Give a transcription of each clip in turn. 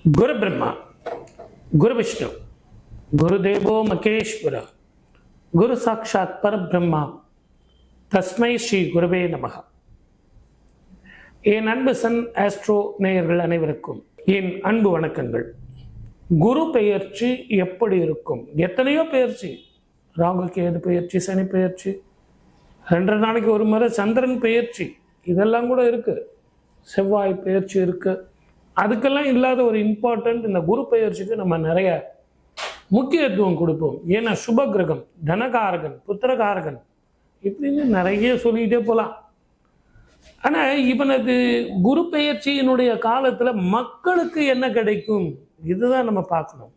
गुरु ब्रह्मा गुरु विष्णु गुरुदेवो महेश्वर गुरु साक्षात् परब्रह्मा तस्मै श्री गुरुवे नमः. என் அன்பு சன் ஆஸ்ட்ரோ நேயர்கள் அனைவருக்கும் என் அன்பு வணக்கங்கள். குரு பெயர்ச்சி எப்படி இருக்கும்? எத்தனையோ பெயர்ச்சி, ராகு கேது பெயர்ச்சி, சனி பெயர்ச்சி, 2 நாளைக்கு ஒரு முறை சந்திரன் பெயர்ச்சி, இதெல்லாம் கூட இருக்கு. செவ்வாய் பெயர்ச்சி இருக்கு. அதுக்கெல்லாம் இல்லாத ஒரு இம்பார்ட்டன்ட் இந்த குரு பெயர்ச்சிக்கு நம்ம நிறைய முக்கியத்துவம் கொடுப்போம். ஏன்னா சுப கிரகம், தனகாரகன், புத்திரகாரகன், இப்படின்னு நிறைய சொல்லிக்கிட்டே போகலாம். ஆனால் இவனது குரு பெயர்ச்சியினுடைய காலத்தில் மக்களுக்கு என்ன கிடைக்கும், இதுதான் நம்ம பார்க்கணும்.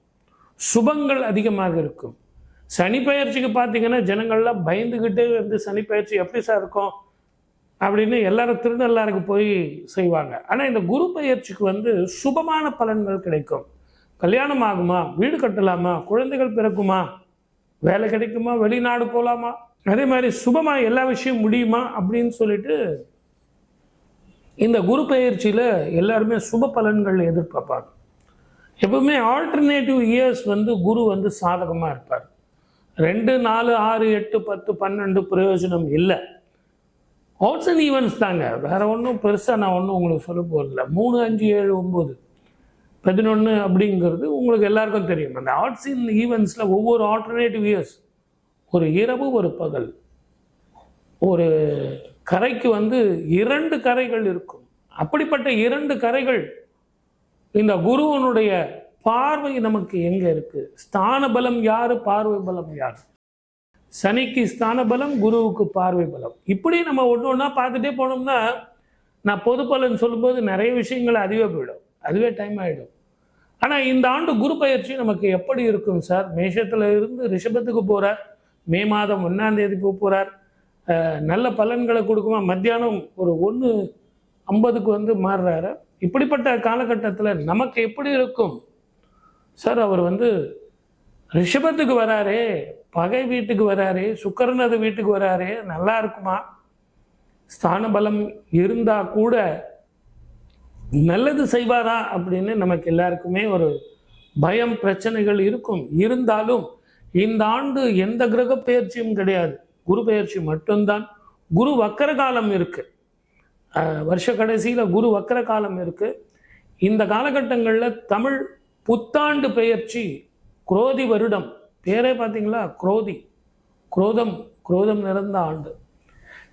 சுபங்கள் அதிகமாக இருக்கும். சனி பயிற்சிக்கு பார்த்தீங்கன்னா ஜனங்கள்லாம் பயந்துக்கிட்டே வந்து சனி பயிற்சி எப்படி சார் இருக்கும் அப்படின்னு எல்லாரும் திருநள்ளாருக்கு போய் செய்வாங்க. ஆனால் இந்த குரு பயிற்சிக்கு வந்து சுபமான பலன்கள் கிடைக்கும். கல்யாணம் ஆகுமா, வீடு கட்டலாமா, குழந்தைகள் பிறக்குமா, வேலை கிடைக்குமா, வெளிநாடு போகலாமா, அதே மாதிரி சுபமாக எல்லா விஷயம் முடியுமா அப்படின்னு சொல்லிட்டு இந்த குரு பயிற்சியில் எல்லாருமே சுப பலன்கள் எதிர்பார்ப்பாங்க. எப்பவுமே ஆல்டர்னேட்டிவ் இயர்ஸ் வந்து குரு வந்து சாதகமாக இருப்பார். 2, 4, 6, 8, 10, 12 பிரயோஜனம் இல்லை. ஆட்ஸ் அண்ட் ஈவெண்ட்ஸ் தாங்க, வேறு ஒன்றும் பெருசாக நான் ஒன்றும் உங்களுக்கு சொல்ல போகிறதில்ல. 3, 5, 7, 9, 11 அப்படிங்கிறது உங்களுக்கு எல்லாருக்கும் தெரியும். அந்த ஆட்ஸ் அண்ட் ஈவெண்ட்ஸில் ஒவ்வொரு ஆல்டர்னேட்டிவ் இயர்ஸ், ஒரு இரவு ஒரு பகல், ஒரு கரைக்கு வந்து 2 கரைகள் இருக்கும். அப்படிப்பட்ட 2 கரைகள் இந்த குருவனுடைய பார்வை நமக்கு எங்கே இருக்குது? ஸ்தான பலம் யார், பார்வை பலம் யார்? சனிக்கு ஸ்தான பலம், குருவுக்கு பார்வை பலம். இப்படி நம்ம ஒன்று ஒன்றா பார்த்துட்டே போனோம்னா நான் பொது பலன் சொல்லும்போது நிறைய விஷயங்கள் அதுவே போயிடும், அதுவே டைம் ஆகிடும். ஆனால் இந்த ஆண்டு குரு பயிற்சி நமக்கு எப்படி இருக்கும் சார்? மேஷத்தில் இருந்து ரிஷபத்துக்கு போகிறார், மே மாதம் 1ஆம் தேதி போகிறார். நல்ல பலன்களை கொடுக்குமா? மத்தியானம் ஒரு 1:50 வந்து மாறுறாரு. இப்படிப்பட்ட காலகட்டத்தில் நமக்கு எப்படி இருக்கும் சார்? அவர் வந்து ரிஷபத்துக்கு வராரே, பகை வீட்டுக்கு வராரே, சுக்கரனது வீட்டுக்கு வராரே, நல்லா இருக்குமா? ஸ்தான பலம் இருந்தா கூட நல்லது செய்வாரா அப்படின்னு நமக்கு எல்லாருக்குமே ஒரு பயம், பிரச்சனைகள் இருக்கும். இருந்தாலும் இந்த ஆண்டு எந்த கிரக பயிற்சியும் கிடையாது, குரு பயிற்சி மட்டும்தான். குரு வக்கர காலம் இருக்கு, வருஷ கடைசியில் குரு வக்கர காலம் இருக்கு. இந்த காலகட்டங்களில் தமிழ் புத்தாண்டு பெயர்ச்சி குரோதி வருடம், பேரே பார்த்தீங்களா, குரோதி, குரோதம் நிறைந்த ஆண்டு.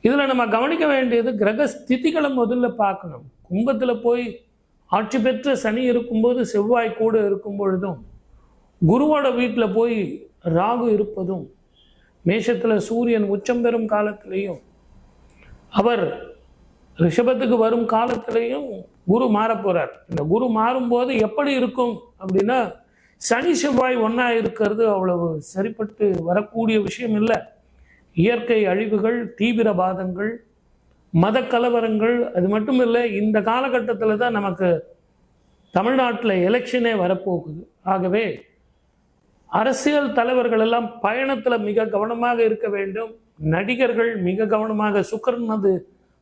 இதில் நம்ம கவனிக்க வேண்டியது கிரக ஸ்திதிகளை முதல்ல பார்க்கணும். கும்பத்தில் போய் ஆட்சி பெற்ற சனி இருக்கும்போது, செவ்வாய் கூட இருக்கும் பொழுதும், குருவோட வீட்டில் போய் ராகு இருப்பதும், மேஷத்தில் சூரியன் உச்சம் பெறும் காலத்திலையும், அவர் ரிஷபத்துக்கு வரும் காலத்திலையும் குரு மாறப்போகிறார். இந்த குரு மாறும்போது எப்படி இருக்கும் அப்படின்னா, சனி செவ்வாய் ஒன்றா இருக்கிறது அவ்வளவு சரிப்பட்டு வரக்கூடிய விஷயம் இல்லை. இயற்கை அழிவுகள், தீவிரவாதங்கள், மத கலவரங்கள், அது மட்டும் இல்லை. இந்த காலகட்டத்தில் தான் நமக்கு தமிழ்நாட்டில் எலெக்ஷனே வரப்போகுது. ஆகவே அரசியல் தலைவர்கள் எல்லாம் பயணத்தில் மிக கவனமாக இருக்க வேண்டும். நடிகர்கள் மிக கவனமாக, சுக்கிரனது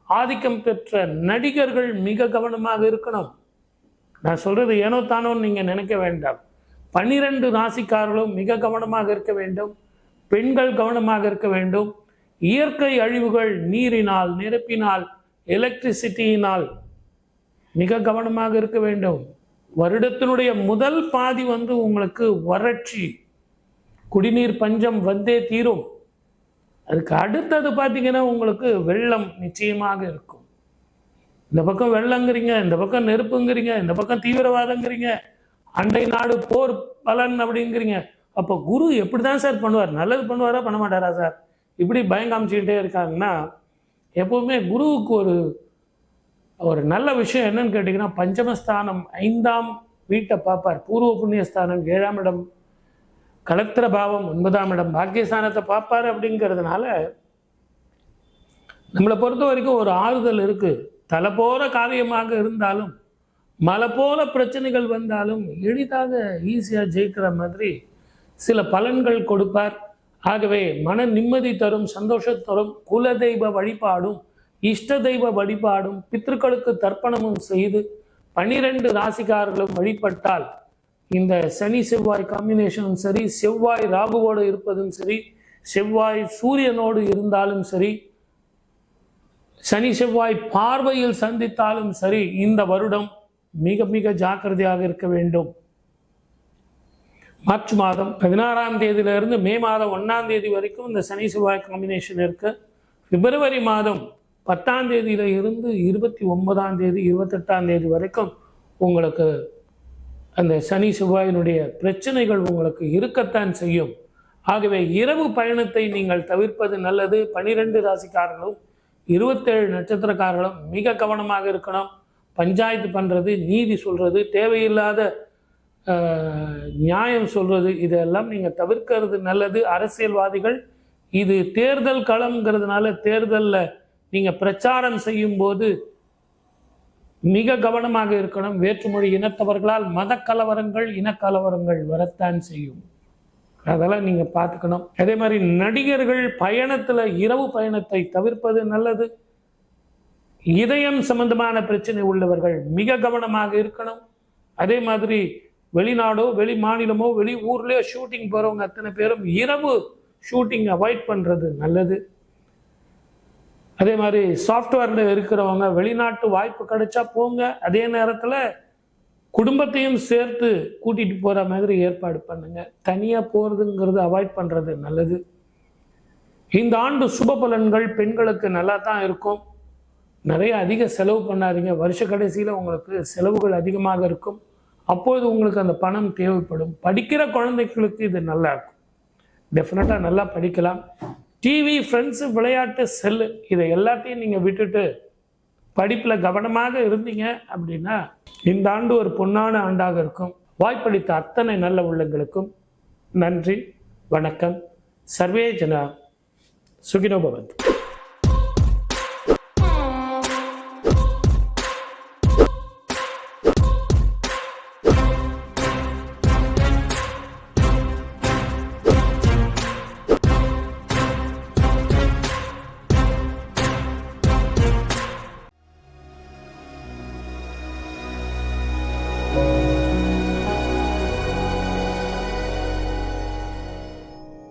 ஆதிக்கம் பெற்ற நடிகர்கள் மிக கவனமாக இருக்கணும். நான் சொல்றது ஏனோ தானோன்னு நீங்கள் நினைக்க வேண்டாம். 12 ராசிக்காரர்களும் மிக கவனமாக இருக்க வேண்டும். பெண்கள் கவனமாக இருக்க வேண்டும். இயற்கை அழிவுகள், நீரினால், நெருப்பினால், எலக்ட்ரிசிட்டியினால் மிக கவனமாக இருக்க வேண்டும். வருடத்தினுடைய முதல் பாதி வந்து உங்களுக்கு வறட்சி, குடிநீர் பஞ்சம் வந்தே தீரும். அதுக்கு அடுத்தது பார்த்தீங்கன்னா உங்களுக்கு வெள்ளம் நிச்சயமாக இருக்கும். இந்த பக்கம் வெள்ளங்கிறீங்க, இந்த பக்கம் நெருப்புங்கிறீங்க, இந்த பக்கம் தீவிரவாதங்கிறீங்க, அண்டை நாடு போர் பலன் அப்படிங்கிறீங்க. அப்போ குரு எப்படி தான் சார் பண்ணுவார்? நல்லது பண்ணுவாரா, பண்ண மாட்டாரா சார்? இப்படி பயங்காமிச்சுக்கிட்டே இருக்காங்கன்னா, எப்போவுமே குருவுக்கு ஒரு நல்ல விஷயம் என்னன்னு கேட்டிங்கன்னா, பஞ்சமஸ்தானம் 5ஆம் வீட்டை பார்ப்பார். பூர்வ புண்ணியஸ்தானம் 7ஆம் இடம், கலத்திர பாவம் 9ஆம் இடம், பாக்கியஸ்தானத்தை பார்ப்பார். அப்படிங்கிறதுனால நம்மளை பொறுத்த வரைக்கும் ஒரு ஆறுதல் இருக்குது. தலை போகிற காரியமாக இருந்தாலும், மலை போல பிரச்சனைகள் வந்தாலும் எளிதாக ஈஸியாக ஜெயிக்கிற மாதிரி சில பலன்கள் கொடுப்பார். ஆகவே மன நிம்மதி தரும், சந்தோஷம் தரும். குலதெய்வ வழிபாடும், இஷ்ட தெய்வ வழிபாடும், பித்ருக்களுக்கு தர்ப்பணமும் செய்து 12 ராசிக்காரர்களும் வழிபட்டால் இந்த சனி செவ்வாய் காம்பினேஷனும் சரி, செவ்வாய் ராகுவோடு இருப்பதும் சரி, செவ்வாய் சூரியனோடு இருந்தாலும் சரி, சனி செவ்வாய் பார்வையில் சந்தித்தாலும் சரி, இந்த வருடம் மிக மிக ஜாக்கிரதையாக இருக்க வேண்டும். மார்ச் மாதம் 16ஆம் தேதியிலிருந்து மே மாதம் 1ஆம் தேதி வரைக்கும் இந்த சனி செவ்வாய் காம்பினேஷன் இருக்கு. பிப்ரவரி மாதம் 10ஆம் தேதியில இருந்து 29ஆம் தேதி 28ஆம் தேதி வரைக்கும் உங்களுக்கு அந்த சனி செவ்வாயினுடைய பிரச்சனைகள் உங்களுக்கு இருக்கத்தான் செய்யும். ஆகவே இரவு பயணத்தை நீங்கள் தவிர்ப்பது நல்லது. 12 ராசிக்காரர்களும் 27 நட்சத்திரக்காரர்களும் மிக கவனமாக இருக்கணும். பஞ்சாயத்து பண்ணுறது, நீதி சொல்கிறது, தேவையில்லாத நியாயம் சொல்கிறது, இதெல்லாம் நீங்கள் தவிர்க்கிறது நல்லது. அரசியல்வாதிகள், இது தேர்தல் களம்ங்கிறதுனால தேர்தலில் நீங்கள் பிரச்சாரம் செய்யும் போது மிக கவனமாக இருக்கணும். வேற்றுமொழி இனத்தவர்களால் மத கலவரங்கள், இனக்கலவரங்கள் வரத்தான் செய்யும். அதெல்லாம் நீங்கள் பார்த்துக்கணும். அதே மாதிரி நடிகர்கள் பயணத்தில் இரவு பயணத்தை தவிர்ப்பது நல்லது. இதயம் சம்பந்தமான பிரச்சனை உள்ளவர்கள் மிக கவனமாக இருக்கணும். அதே மாதிரி வெளிநாடோ, வெளி மாநிலமோ, வெளி ஊர்லேயோ ஷூட்டிங் போகிறவங்க அத்தனை பேரும் இரவு ஷூட்டிங் அவாய்ட் பண்ணுறது நல்லது. அதே மாதிரி சாஃப்ட்வேரில் இருக்கிறவங்க வெளிநாட்டு வாய்ப்பு கிடைச்சா போங்க. அதே நேரத்தில் குடும்பத்தையும் சேர்த்து கூட்டிகிட்டு போகிற மாதிரி ஏற்பாடு பண்ணுங்க. தனியாக போகிறதுங்கிறது அவாய்ட் பண்ணுறது நல்லது. இந்த ஆண்டு சுப பலன்கள் பெண்களுக்கு நல்லா தான் இருக்கும். நிறைய அதிக செலவு பண்ணாதீங்க. வருஷ கடைசியில் உங்களுக்கு செலவுகள் அதிகமாக இருக்கும். அப்போது உங்களுக்கு அந்த பணம் தேவைப்படும். படிக்கிற குழந்தைகளுக்கு இது நல்லா இருக்கும். டெஃபினட்டாக நல்லா படிக்கலாம். டிவி, ஃப்ரெண்ட்ஸு, விளையாட்டு, செல்லு, இதை எல்லாத்தையும் நீங்கள் விட்டுட்டு படிப்பில் கவனமாக இருந்தீங்க அப்படின்னா இந்த ஆண்டு ஒரு பொன்னான ஆண்டாக இருக்கும். வாய்ப்பளித்த அத்தனை நல்ல உள்ளங்களுக்கும் நன்றி, வணக்கம். சர்வே ஜனா சுகினோ பவந்து.